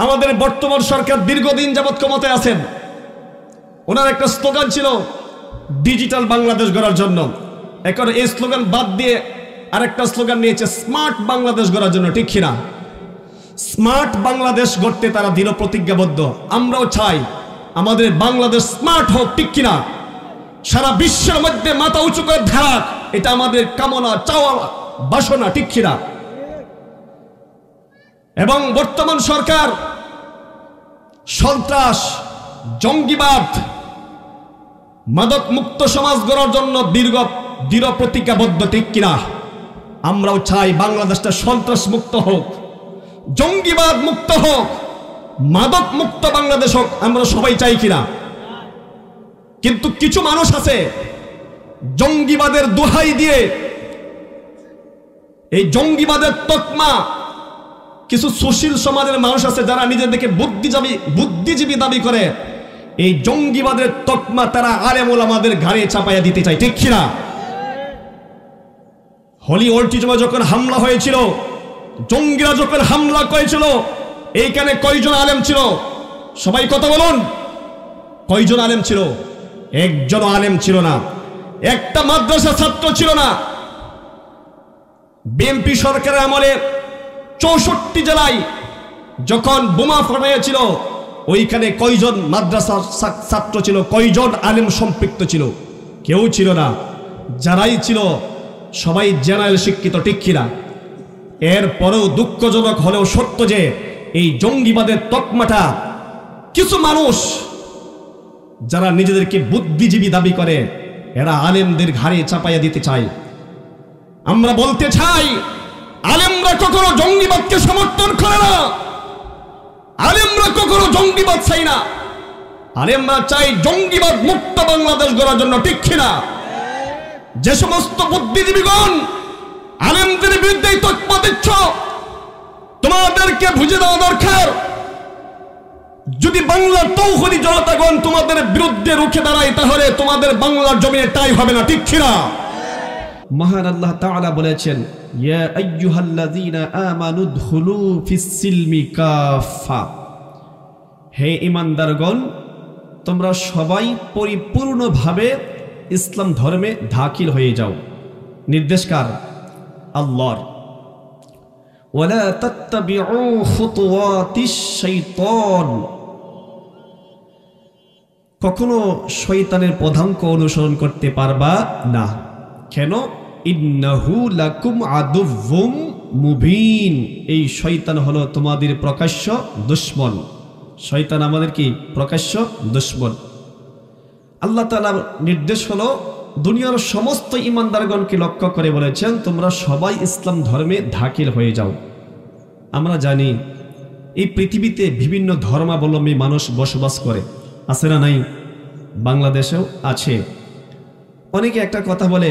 আমাদের বর্তমান সরকার দীর্ঘদিন যাবৎ ক্ষমতায় আছেন। ওনার একটা স্লোগান ছিল ডিজিটাল বাংলাদেশ গড়ার জন্য। এখন এই স্লোগান বাদ দিয়ে আরেকটা স্লোগান নিয়েছে স্মার্ট বাংলাদেশ গড়ার জন্য, ঠিক কিনা? স্মার্ট বাংলাদেশ গড়তে তারা দৃঢ় প্রতিজ্ঞাবদ্ধ। আমরাও চাই আমাদের বাংলাদেশ স্মার্ট হোক, ঠিক কিনা? সারা বিশ্বের মধ্যে মাথা উঁচু করে ধারাক, এটা আমাদের কামনা, চাওয়া, বাসনা, ঠিক কিনা? এবং বর্তমান সরকার সন্ত্রাস, জঙ্গিবাদ, মাদক মুক্ত সমাজ গড়ার জন্য দৃঢ় প্রতিজ্ঞাবদ্ধ, ঠিক কিনা? আমরাও চাই বাংলাদেশটা সন্ত্রাস মুক্ত হোক, জঙ্গিবাদ মুক্ত হোক, মাদক মুক্ত বাংলাদেশ হোক, আমরা সবাই চাই কিনা? কিন্তু কিছু মানুষ আছে জঙ্গিবাদের দোহাই দিয়ে, এই জঙ্গিবাদের তকমা, কিছু সুশীল সমাজের মানুষ আছে যারা নিজেদেরকে বুদ্ধিজীবী দাবি করে, এই জঙ্গিবাদের তকমা তারা আলেম ওলামাদের ঘাড়ে চাপাইয়া দিতে চায়, ঠিক কিনা? হলি অর্টিজমে যখন হামলা হয়েছিল, জঙ্গিরা যখন হামলা করেছিল, এইখানে কয়জন আলেম ছিল? সবাই কথা বলুন, কয়জন আলেম ছিল? একজন আলেম ছিল না, একটা মাদ্রাসা ছাত্র ছিল না। বিএনপি সরকারের আমলে 64 জেলায় যখন বোমা ফাটাইছিল, ওইখানে কয়জন মাদ্রাসা ছাত্র ছিল? কয়জন আলেম সম্পৃক্ত ছিল? কেউ ছিল না। যারাই ছিল সবাই জেনারেল শিক্ষিত, ঠিক কিনা? এরপরেও দুঃখজনক হলেও সত্য যে এই জঙ্গিবাদের তকমাটা কিছু মানুষ যারা নিজেদেরকে বুদ্ধিজীবী দাবি করে, এরা আলেমদের ঘাড়ে চাপাইয়া দিতে চায়। আমরা বলতে চাই, আলেমরা কখনো জঙ্গিবাদকে সমর্থন করে না, আলেমরা কখনো জঙ্গিবাদ চাই না। আলেমরা চাই জঙ্গিবাদ মুক্ত বাংলাদেশ গড়ার জন্য, ঠিক কিনা? যে সমস্ত বুদ্ধিজীবীগণ আলেমদের বিরুদ্ধে তকমা দিচ্ছ, তোমাদেরকে বুঝে দেওয়া দরকার, যদি বাংলার তৌহিদি জনতাগণ তোমাদের বিরুদ্ধে রুখে দাঁড়ায়, তাহলে তোমাদের বাংলার জমিনে তাই হবে না, ঠিক কিনা? মহান আল্লাহ তাআলা বলেছেন, ইয়া আইয়ুহাল্লাযীনা আমানু দুখুলু ফিস-সিলমি কাফা, হে ঈমানদারগণ, তোমরা সবাই পরিপূর্ণভাবে ইসলাম ধর্মে দাখিল হয়ে যাও। নির্দেশ কার? আল্লাহর। ওয়ালা তাত্তাবিউ খুতুওয়াতিশ শাইতান, কখনো শয়তানের পদাঙ্ক অনুসরণ করতে পারবা না। কেন? ইন্নাহু লাকুম আদুউম মুবিন, এই শয়তান হলো তোমাদের প্রকাশ্য দুশমন। শয়তান আমাদের কি? প্রকাশ্য দুশমন। আল্লাহ তাআলার নির্দেশ হলো দুনিয়ার সমস্ত ঈমানদারগণকে লক্ষ্য করে বলেছেন, তোমরা সবাই ইসলাম ধর্মে দাখিল হয়ে যাও। আমরা জানি এই পৃথিবীতে বিভিন্ন ধর্মাবলম্বী মানুষ বসবাস করে, আছে না নাই? বাংলাদেশেও আছে। অনেকে একটা কথা বলে,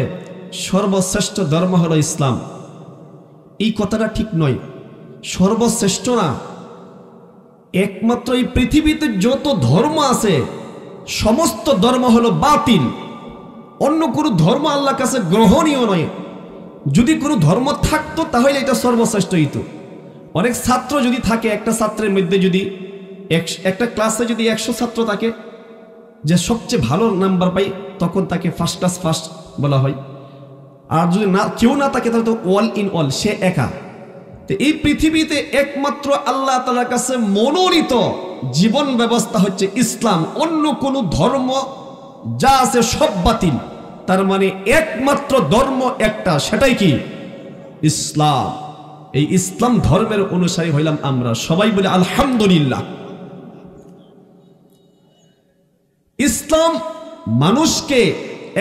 সর্বশ্রেষ্ঠ ধর্ম হলো ইসলাম। এই কথাটা ঠিক নয়। সর্বশ্রেষ্ঠ না, একমাত্র এই পৃথিবীতে যত ধর্ম আছে সমস্ত ধর্ম হলো বাতিল। অন্য কোনো ধর্ম আল্লাহর কাছে গ্রহণীয় নয়। যদি কোনো ধর্ম থাকতো তাহলে এটা সর্বশ্রেষ্ঠ হইতো। অনেক ছাত্র যদি থাকে, একটা ছাত্রের মধ্যে যদি একটা ক্লাসে যদি 100 ছাত্র থাকে, যে সবচেয়ে ভালো নাম্বার পাই, তখন তাকে ফার্স্ট ক্লাস ফার্স্ট বলা হয়। আর যদি না কেউ না থাকে, তাহলে তো অল ইন অল, সে একা। তো এই পৃথিবীতে একমাত্র আল্লাহ তাআলার কাছে মনোনীত জীবন ব্যবস্থা হচ্ছে ইসলাম। অন্য কোনো ধর্ম যা আছে সব বাতিল। তার মানে একমাত্র ধর্ম একটা, সেটাই কি? ইসলাম। এই ইসলাম ধর্মের অনুসারী হইলাম আমরা। সবাই বলে আলহামদুলিল্লাহ। ইসলাম মানুষকে,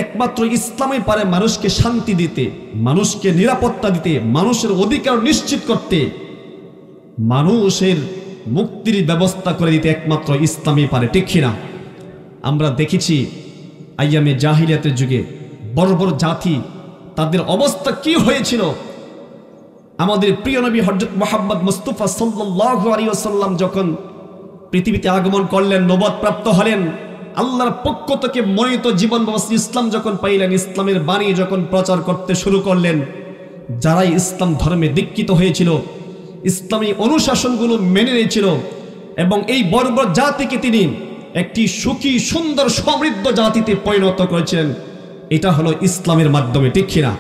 একমাত্র ইসলামই পারে মানুষকে শান্তি দিতে, মানুষকে নিরাপত্তা দিতে, মানুষের অধিকার নিশ্চিত করতে, মানুষের মুক্তির ব্যবস্থা করে দিতে একমাত্র ইসলামই পারে, ঠিক কিনা? আমরা দেখেছি আইয়ামে জাহিলিয়াতের যুগে বড় বড় জাতি, তাদের অবস্থা কি হয়েছিল। আমাদের প্রিয় নবী হযরত মুহাম্মদ মুস্তাফা সাল্লাল্লাহু আলাইহি ওয়াসাল্লাম যখন পৃথিবীতে আগমন করলেন, নবুয়ত প্রাপ্ত হলেন, আল্লাহর পক্ষ থেকে মনোনীত জীবন ব্যবস্থা ইসলাম যখন পাইলেন, ইসলামের বাণী যখন প্রচার করতে শুরু করলেন, যারাই ইসলাম ধর্মে দীক্ষিত হয়েছিল, ইসলামী অনুশাসনগুলো মেনে নিয়েছিল, এবং এই বর্বর জাতিকে তিনি একটি সুখী সুন্দর সমৃদ্ধ জাতিতে পরিণত করেছেন। এটা হলো ইসলামের মাধ্যমে, ঠিক কিনা?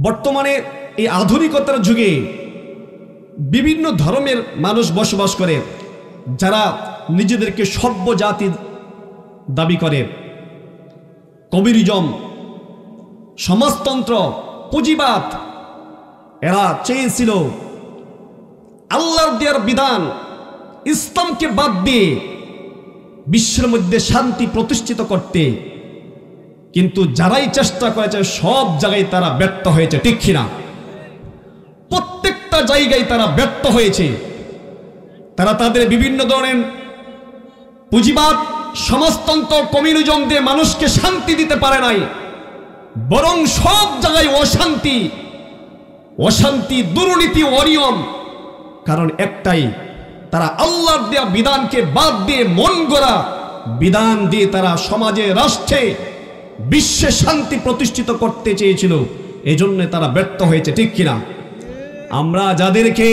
বর্তমানে এই আধুনিকতার যুগে বিভিন্ন ধর্মের মানুষ বসবাস করে, যারা নিজেদেরকে সভ্য জাতি দাবি করে। কমিউনিজম, সমাজতন্ত্র, পুঁজিবাদ, এরা চেয়েছিল আল্লাহর দেওয়ার বিধান ইসলামকে বাদ দিয়ে বিশ্বের মধ্যে শান্তি প্রতিষ্ঠিত করতে, কিন্তু যারাই চেষ্টা করেছে সব জায়গায় তারা ব্যর্থ হয়েছে, ঠিক কিনা? প্রত্যেকটা জায়গায় তারা ব্যর্থ হয়েছে। তারা তাদের বিভিন্ন ধরনের পুঁজিবাদ, সমাজতন্ত্র, কমিউনিজম দিয়ে মানুষকে শান্তি দিতে পারে নাই, বরং সব জায়গায় অশান্তি, অশান্তি, দুর্নীতি, অনিয়ম। কারণ একটাই, তারা আল্লাহর দেয়া বিধানকে বাদ দিয়ে মন গড়া বিধান দিয়ে তারা সমাজে, রাষ্ট্রে, বিশ্বে শান্তি প্রতিষ্ঠিত করতে চেয়েছিল। এজন্য তারা ব্যর্থ হয়েছে, ঠিক কিনা? আমরা যাদেরকে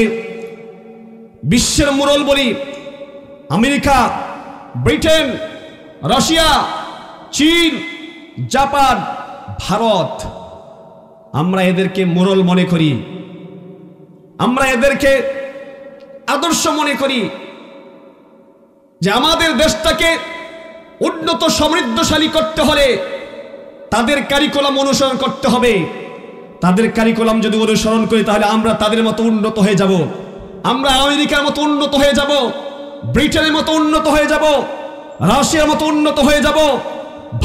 বিশ্বের মোড়ল বলি, আমেরিকা, ব্রিটেন, রাশিয়া, চীন, জাপান, ভারত, আমরা এদেরকে মোড়ল মনে করি, আমরা এদেরকে আদর্শ মনে করি যে আমাদের দেশটাকে উন্নত সমৃদ্ধশালী করতে হলে তাদের কারিকুলাম অনুসরণ করতে হবে। তাদের কারিকুলাম যদি অনুসরণ করি তাহলে আমরা তাদের মতো উন্নত হয়ে যাব, আমরা আমেরিকার মতো উন্নত হয়ে যাব, ব্রিটেনের মতো উন্নত হয়ে যাব, রাশিয়ার মতো উন্নত হয়ে যাব,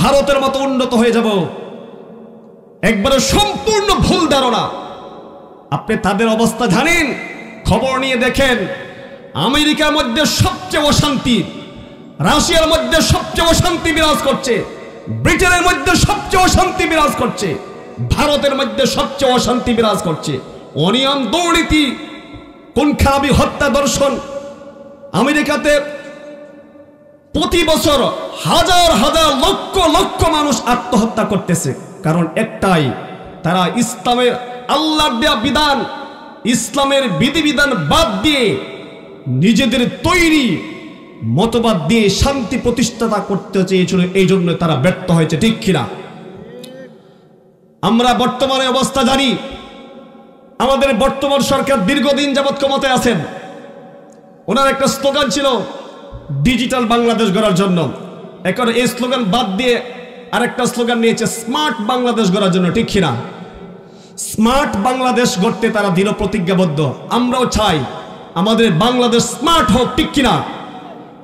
ভারতের মতো উন্নত হয়ে যাব। একবারে সম্পূর্ণ ভুল ধারণা। আপনি তাদের অবস্থা জানেন? খবর নিয়ে দেখেন, আমেরিকার মধ্যে সবচেয়ে অশান্তি, রাশিয়ার মধ্যে সবচেয়ে অশান্তি বিরাজ করছে, ব্রিটেনের মধ্যে সবচেয়ে অশান্তি বিরাজ করছে, ভারতের মধ্যে সবচেয়ে অশান্তি বিরাজ করছে। অনিয়ম, দুর্নীতি, কোন খারাপি, হত্যা, দর্শন। আমেরিকাতে প্রতি বছর হাজার হাজার লক্ষ লক্ষ মানুষ আত্মহত্যা করতেছে। কারণ একটাই, তারা ইসলামের আল্লাহর দেয়া বিধান, ইসলামের বিধিবিধান বাদ দিয়ে নিজেদের তৈরি মতবাদ দিয়ে শান্তি প্রতিষ্ঠাতা করতে চেয়েছিল। এই জন্য তারা ব্যর্থ হয়েছে, ঠিক কিনা? আমরা বর্তমানে অবস্থা জানি। আমাদের বর্তমান সরকার দীর্ঘদিন যাবৎ ক্ষমতায় আছেন। ওনার একটা স্লোগান ছিল ডিজিটাল বাংলাদেশ গড়ার জন্য। এখন এই স্লোগান বাদ দিয়ে আরেকটা স্লোগান নিয়েছে স্মার্ট বাংলাদেশ গড়ার জন্য, ঠিক কিনা? স্মার্ট বাংলাদেশ গড়তে তারা দৃঢ় প্রতিজ্ঞাবদ্ধ। আমরাও চাই আমাদের বাংলাদেশ স্মার্ট হোক, ঠিক কিনা?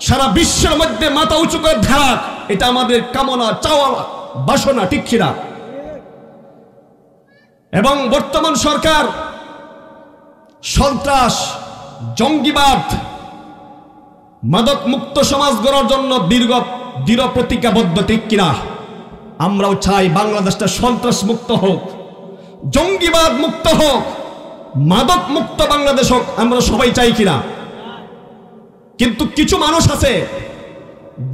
সারা বিশ্বের মধ্যে মাথা উঁচু করে ধারাক, এটা আমাদের কামনা, চাওয়া, বাসনা, ঠিক কিনা? এবং বর্তমান সরকার সন্ত্রাস, জঙ্গিবাদ, মাদক মুক্ত সমাজ গড়ার জন্য দৃঢ় প্রতিজ্ঞাবদ্ধ, ঠিক কিনা? আমরাও চাই বাংলাদেশটা সন্ত্রাস মুক্ত হোক, জঙ্গিবাদ মুক্ত হোক, মাদক মুক্ত বাংলাদেশ হোক। আমরা সবাই চাই কিনা? কিন্তু কিছু মানুষ আছে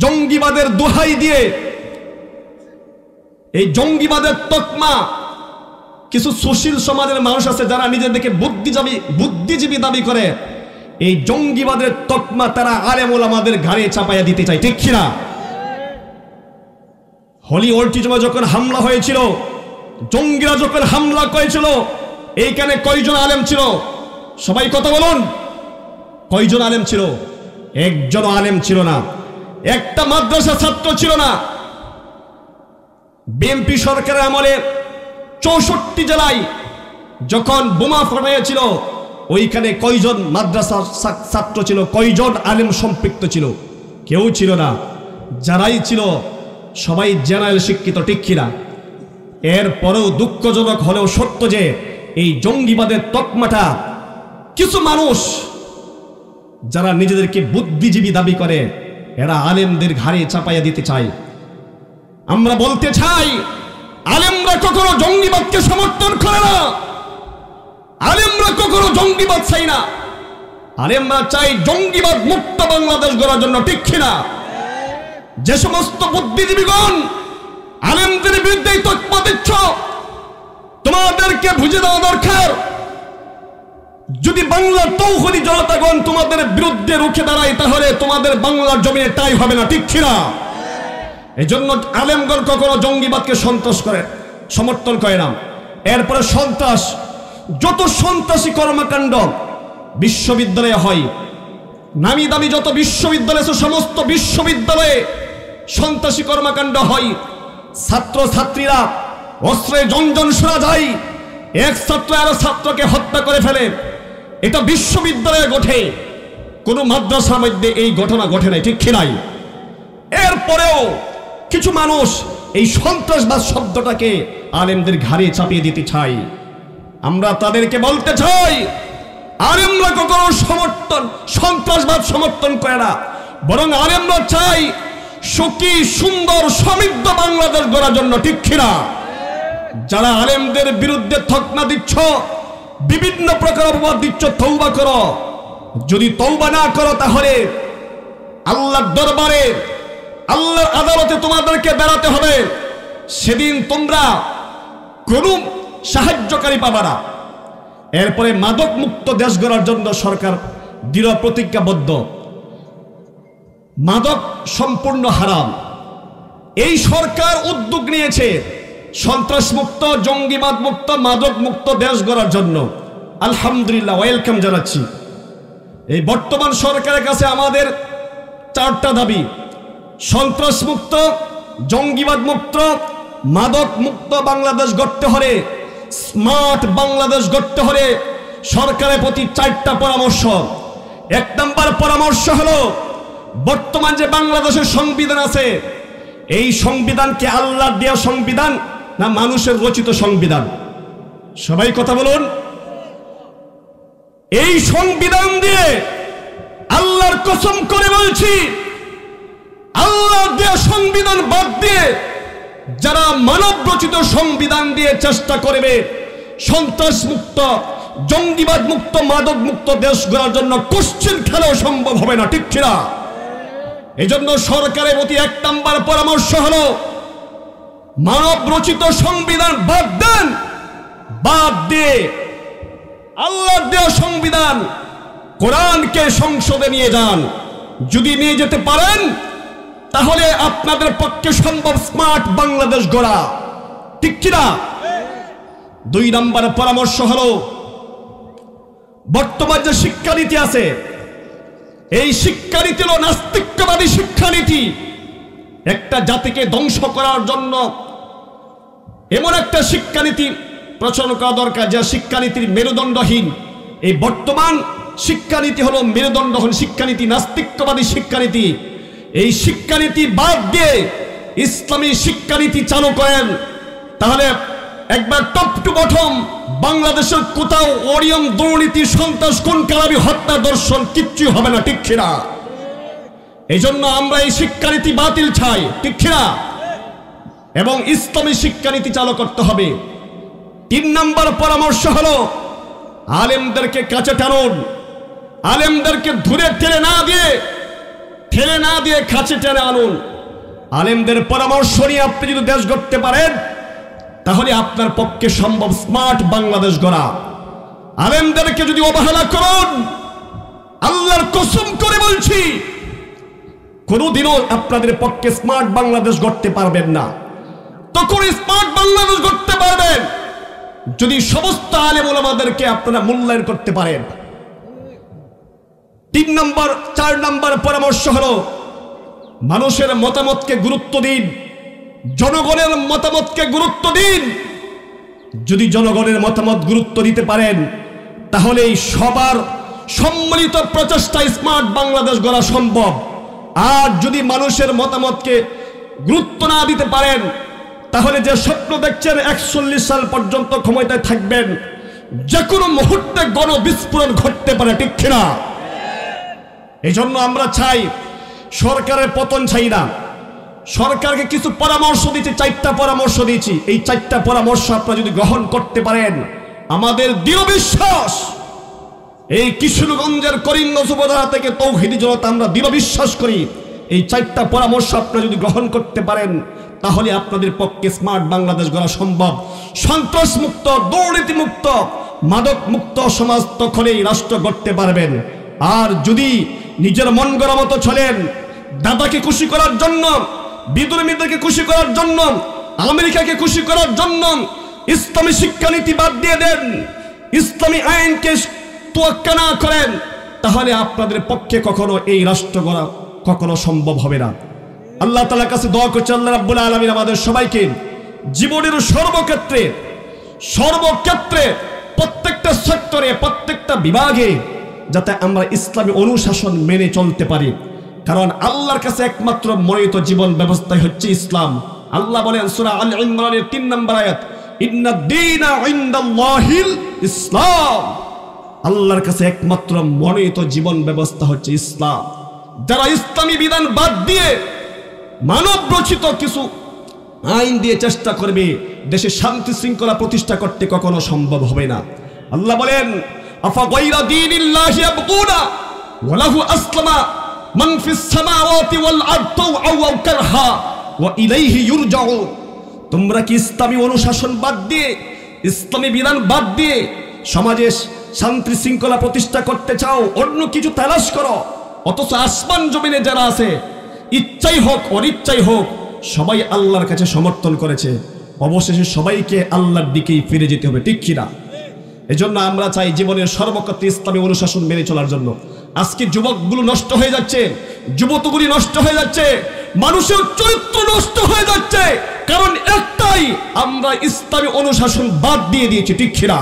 জঙ্গিবাদের দোহাই দিয়ে, এই জঙ্গিবাদের তকমা, কিছু সুশীল সমাজের মানুষ আছে যারা নিজেদেরকে বুদ্ধিজীবী দাবি করে। এই জঙ্গিবাদের তকমা তারা আলেম ওলামাদের ঘাড়ে চাপাইয়া দিতে চায়, ঠিক কিনা? হলি অল্টিজমে যখন হামলা হয়েছিল, জঙ্গিরা যখন হামলা করেছিল, এইখানে কয়জন আলেম ছিল? সবাই কথা বলুন, কয়জন আলেম ছিল? একজন আলেম ছিল না, একটা মাদ্রাসা ছাত্র ছিল না। বিএনপি সরকারের আমলে 64 জেলায় যখন বোমা ফাটাইয়াছিল, ওইখানে কয়জন মাদ্রাসা ছাত্র ছিল, কয়জন আলেম সম্পৃক্ত ছিল? কেউ ছিল না। যারাই ছিল সবাই জেনারেল শিক্ষিত, ঠিক কিনা? এরপরেও দুঃখজনক হলেও সত্য যে এই জঙ্গিবাদের তকমাটা কিছু মানুষ যারা নিজেদেরকে বুদ্ধিজীবী দাবি করে, এরা আলেমদের ঘাড়ে চাপাইয়া দিতে চায়। আমরা বলতে চাই, আলেমরা কখনো জঙ্গিবাদকে সমর্থন করে না, আলেমরা কখনো জঙ্গিবাদ চাই না। আলেমরা চাই জঙ্গিবাদ মুক্ত বাংলাদেশ গড়ার জন্য, ঠিক কিনা? যে সমস্ত বুদ্ধিজীবীগণ আলেমদের বিরুদ্ধে তকমা দিচ্ছ, তোমাদেরকে বুঝে দেওয়া দরকার, যদি বাংলার তৌহিদি জনতাগণ তোমাদের বিরুদ্ধে রুখে দাঁড়ায়, তাহলে তোমাদের বাংলার জমিনে টাই হবে না, ঠিক কিনা? এই জন্য আলেমগণ কখনো জঙ্গিবাদকে সমর্থন করে না। এরপরে সন্ত্রাস, যত সন্ত্রাসী কর্মকাণ্ড বিশ্ববিদ্যালয়ে হয়, নামি দামি যত বিশ্ববিদ্যালয় আছে, সমস্ত বিশ্ববিদ্যালয়ে সন্ত্রাসী কর্মকাণ্ড হয়। ছাত্র ছাত্রীরা অস্ত্রে জনজন শোনা যায়, এক ছাত্র আরো ছাত্রকে হত্যা করে ফেলে। এটা বিশ্ববিদ্যালয়ে ঘটে, কোন মাদ্রাসার মধ্যে এই ঘটনা ঘটে নাই, ঠিক কিনা? এরপরেও কিছু মানুষ এই সন্ত্রাসবাদ শব্দটাকে আলেমদের ঘাড়ে চাপিয়ে দিতে চাই। আমরা তাদেরকে বলতে চাই, আলেমরা কখনো সন্ত্রাসবাদ সমর্থন করে না, বরং আলেমরা চাই সুখী সুন্দর সমৃদ্ধ বাংলাদেশ গড়ার জন্য, ঠিক কিনা? যারা আলেমদের বিরুদ্ধে তকমা দিচ্ছ, বিভিন্ন প্রকার অপবাদ দিচ্ছ, তওবা করো। যদি তওবা না করো, তাহলে আল্লাহর দরবারে, আল্লাহর আদালতে তোমাদেরকে দাঁড়াতে হবে। সেদিন তোমরা কোন সাহায্যকারী পাবা না। এরপরে মাদক মুক্ত দেশ গড়ার জন্য সরকার দৃঢ় প্রতিজ্ঞাবদ্ধ। মাদক সম্পূর্ণ হারাম। এই সরকার উদ্যোগ নিয়েছে সন্ত্রাস মুক্ত, জঙ্গিবাদ মুক্ত, মাদক মুক্ত দেশ গড়ার জন্য। আলহামদুলিল্লাহ, ওয়েলকাম জানাচ্ছি। এই বর্তমান সরকারের কাছে আমাদের চারটা দাবি: সন্ত্রাস মুক্ত, জঙ্গিবাদ মুক্ত, মাদক মুক্ত বাংলাদেশ গড়তে হলে, স্মার্ট বাংলাদেশ গড়তে হলে সরকারের প্রতি চারটা পরামর্শ। এক নম্বর পরামর্শ হলো, বর্তমান যে বাংলাদেশের সংবিধান আছে, এই সংবিধানকে আল্লাহর দেওয়া সংবিধান না মানুষের রচিত সংবিধান? সবাই কথা বলুন। এই সংবিধান দিয়ে আল্লাহর কসম করে বলছি, আল্লাহর দেওয়া সংবিধান বাদ দিয়ে যারা মানব রচিত সংবিধান দিয়ে চেষ্টা করবে সন্ত্রাস মুক্ত, জঙ্গিবাদ মুক্ত, মাদক মুক্ত দেশ গড়ার জন্য, কোশ্চেন খেলাও সম্ভব হবে না, ঠিক কিনা? এই জন্য সরকারের প্রতি এক নম্বর পরামর্শ হলো, মানব রচিত সংবিধান বাদ দেন, বাদ দিয়ে আল্লাহর দেওয়া সংবিধান কোরআনকে সংসদে নিয়ে যান। যদি নিয়ে যেতে পারেন, তাহলে আপনাদের পক্ষে সম্ভব স্মার্ট বাংলাদেশ গড়া, ঠিক কিনা? দুই নম্বর পরামর্শ হলো, বর্তমান যে শিক্ষানীতি আছে, এই শিক্ষানীতি হলো নাস্তিকবাদী শিক্ষানীতি। একটা জাতিকে ধ্বংস করার জন্য এমন একটা শিক্ষানীতি প্রচলন করা দরকার, যা শিক্ষানীতির মেরুদণ্ডহীন। এই বর্তমান শিক্ষানীতি হলো মেরুদণ্ডহীন শিক্ষানীতি, নাস্তিকবাদী শিক্ষানীতি। এই শিক্ষানীতি বাদ দিয়ে ইসলামী শিক্ষানীতি চালু করেন, তাহলে একবার টপ টু বটম বাংলাদেশের কোথাও অনিয়ম, দুর্নীতি, সন্ত্রাস, খুন খারাপি, হত্যা, দর্শন কিচ্ছু হবে না, ঠিক কিনা? এই জন্য আমরা এই শিক্ষানীতি বাতিল চাই, ঠিক কিনা? এবং ইসলামী শিক্ষানীতি চালু করতে হবে। তিন নম্বর পরামর্শ হলো, আলেমদেরকে কাছে টানুন, আলেমদেরকে দূরে ঠেলে না দিয়ে কাছে টেনে আনুন। আলেমদের পরামর্শ নিয়ে আপনি যদি দেশ গড়তে পারেন, তাহলে আপনার পক্ষে সম্ভব স্মার্ট বাংলাদেশ গড়া। আলেমদেরকে যদি অবহেলা করুন, আল্লাহর কসম করে বলছি, কোনদিনও আপনাদের পক্ষে স্মার্ট বাংলাদেশ গড়তে পারবেন না। তখন স্মার্ট বাংলাদেশ গড়তে পারবেন যদি সমস্ত আলেম ওলামাদেরকে আপনারা মূল্যায়ন করতে পারেন। 4 নম্বর পরামর্শ হলো, মানুষের মতামতকে গুরুত্ব দিন, জনগণের মতামতকে গুরুত্ব দিন। যদি জনগণের মতামত গুরুত্ব দিতে পারেন, তাহলে সবার সম্মিলিত প্রচেষ্টায় স্মার্ট বাংলাদেশ গড়া সম্ভব। আর যদি মানুষের মতামতকে গুরুত্ব না দিতে পারেন, তাহলে যে স্বপ্ন দেখছেন 41 সাল পর্যন্ত ক্ষমতায় থাকবেন, যে কোনো মুহূর্তে গণবিস্ফোরণ ঘটতে পারে, ঠিক কিনা? এই জন্য আমরা চাই, সরকারের পতন চাই না। সরকারকে কিছু পরামর্শ দিচ্ছি, 4টা পরামর্শ দিয়েছি। এই 4টা পরামর্শ আপনারা যদি গ্রহণ করতে পারেন, আমাদের দৃঢ় বিশ্বাস, এই কিশোরগঞ্জের করিমগঞ্জ উপজেলা থেকে তৌহিদি জনতা আমরা দৃঢ় বিশ্বাস করি, এই 4টা পরামর্শ আপনারা যদি গ্রহণ করতে পারেন, তাহলে আপনাদের পক্ষে স্মার্ট বাংলাদেশ গড়া সম্ভব। সন্ত্রাস মুক্ত, দুর্নীতি মুক্ত, মাদক মুক্ত সমাজ তখনই রাষ্ট্র গড়তে পারবেন। আর যদি নিজের মন গড়া মতো চলেন, দাদাকে খুশি করার জন্য, বিদ্রোহীদেরকে খুশি করার জন্য, আমেরিকাকে খুশি করার জন্য ইসলামী শিক্ষানীতি বাদ দিয়ে দেন, ইসলামী আইনকে তোয়াক্কা না করেন, তাহলে আপনাদের পক্ষে কখনো এই রাষ্ট্র গড়া কখনো সম্ভব হবে না। আল্লাহ তাআলার কাছে দোয়া করছি, আল্লাহ রাব্বুল আলামিন আমাদের সবাইকে জীবনের সর্বক্ষেত্রে প্রত্যেকটা সেক্টরে, প্রত্যেকটা বিভাগে যাতে আমরা ইসলামী অনুশাসন মেনে চলতে পারি। কারণ আল্লাহর কাছে একমাত্র মনোনীত জীবন ব্যবস্থাই হচ্ছে ইসলাম। আল্লাহ বলেন সূরা আল ইমরানের 3 নম্বর আয়াত, ইন্নাদ দীনা ইনদাল্লাহিল ইসলাম। আল্লাহর কাছে একমাত্র মনোনীত জীবন ব্যবস্থা হচ্ছে ইসলাম। যারা ইসলামী বিধান বাদ দিয়ে মানব রচিত কিছু আইন দিয়ে চেষ্টা করবে, দেশে শান্তি শৃঙ্খলা প্রতিষ্ঠা করতে কখনো সম্ভব হবে না। আল্লাহ বলেন আফা গায়রা দীনিল্লাহি ইয়াবগুনা ওয়া লাহু আসলামা মান ফিস সামাওয়াতি ওয়াল আরদি আও কারহা ওয়া ইলাইহি ইউরজাউন। তোমরা কি ইসলামী অনুশাসন বাদ দিয়ে, ইসলামী বিধান বাদ দিয়ে সমাজে শান্তি শৃঙ্খলা প্রতিষ্ঠা করতে চাও, অন্য কিছু তালাশ করো, অথচ আসমান জমিনে যারা আছে ইচ্ছাই হোক অনিচ্ছাই হোক সবাই আল্লাহর কাছে সমর্থন করেছে, অবশেষে সবাইকে আল্লাহর দিকেই ফিরে যেতে হবে, ঠিক কিনা? এজন্য আমরা চাই জীবনের সর্বক্ষেত্রে ইসলামী অনুশাসন মেনে চলার জন্য। আজকে যুবকগুলো নষ্ট হয়ে যাচ্ছে, যুবতগুলি নষ্ট হয়ে যাচ্ছে, মানুষের চরিত্র নষ্ট হয়ে যাচ্ছে, কারণ একটাই, আমরা ইসলামী অনুশাসন বাদ দিয়ে দিয়েছি, ঠিক কিনা?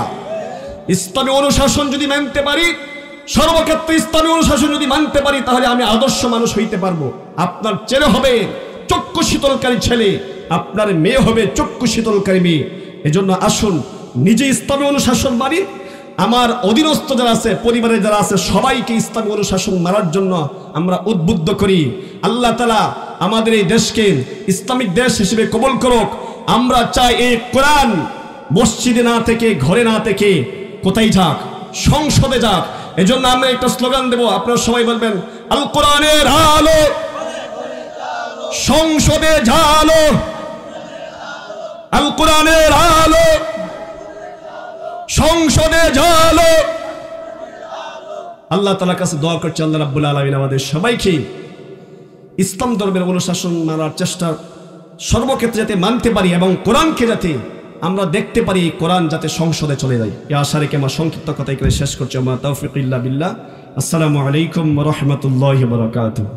ইসলামী অনুশাসন যদি মানতে পারি, সর্বক্ষেত্রে ইসলামী অনুশাসন যদি মানতে পারি, তাহলে আমি আদর্শ মানুষ হইতে পারবো। আপনার ছেলে হবে চক্ষু শীতলকারী ছেলে, আপনার মেয়ে হবে চক্ষু শীতলকারী মেয়ে। এজন্য আসুন নিজে ইসলামী অনুশাসন মানি, আমার অধীনস্থ যারা আছে, পরিবারে যারা আছে, সবাইকে ইসলামী অনুশাসন মানার জন্য আমরা উদ্বুদ্ধ করি। আল্লাহ তাআলা আমাদের এই দেশকে ইসলামিক দেশ হিসেবে কবুল করুক। আমরা চাই এই কোরআন মসজিদে না থেকে, ঘরে না থেকে কোথায় যাক, সংসদে যাক। এজন্য আমরা একটা স্লোগান দেব, আপনারা সবাই বলবেন আল কোরআনের আলো সংসদে ঝালো, আল কোরআনের আলো সংসদে ঝালো। আল্লাহ তাআলার কাছে দোয়া করছি, আল্লাহ রাব্বুল আলামিন আমাদের সবাইকে ইসলাম ধর্মের অনুশাসন মানার চেষ্টা সর্বক্ষেত্রে যাতে মানতে পারি, এবং কোরআনকে যাতে আমরা দেখতে পারি, কোরআন যাতে সংসদে চলে যায়। এই আশা রেখে আমার সংক্ষিপ্ত কথা এখানে শেষ করছি। আমার তাওফিক ইল্লা বিল্লাহ। আসসালামু আলাইকুম ওয়া রাহমাতুল্লাহি ওয়া বারাকাতুহু।